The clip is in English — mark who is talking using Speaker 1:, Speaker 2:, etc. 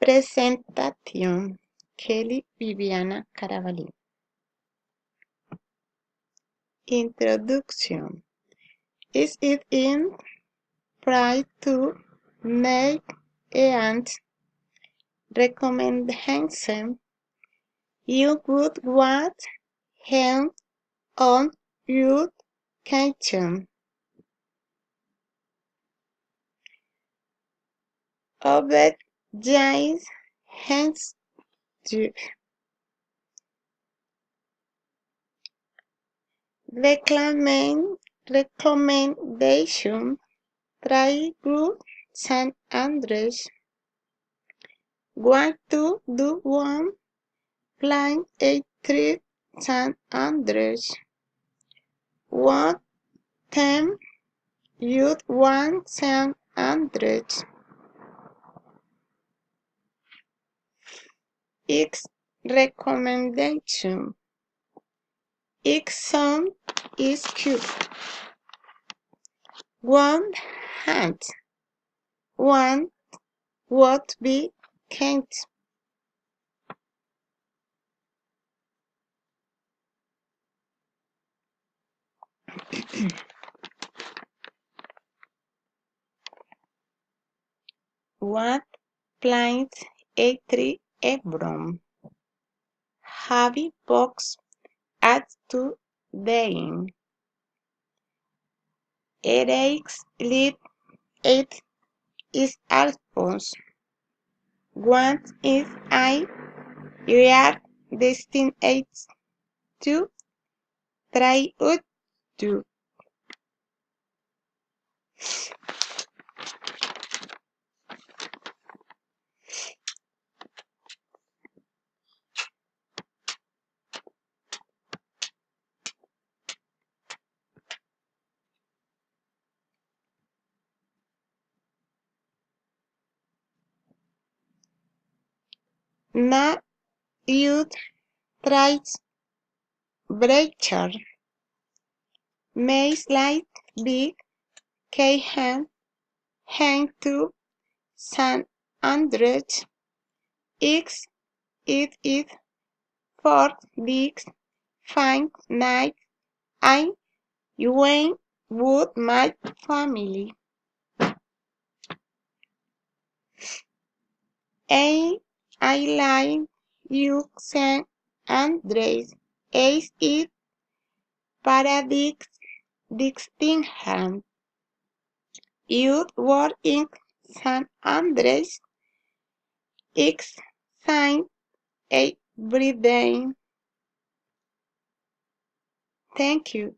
Speaker 1: Presentación. Kelly Viviana Carabalí. Introduction. Is it in pride to make and recommendation you would want him on your kitchen? Obed James hands to recommendation. Try Group San Andres. Want to do one? Flying a trip San Andres. What time you'd want San Andres? X recommendation. X song is cute. One hand. One would be can't. What plant a tree Ebron? Heavy box at 2 dying. Eric's lead 8 is Alphonse. What is I react destined to try out to? Now you try breacher. May like big K-hand hang to San Andres. X it is for big fine night. I went with my family. I like you San Andres. Is it paradigm distinction? You were in San Andres. X sign every day. Thank you.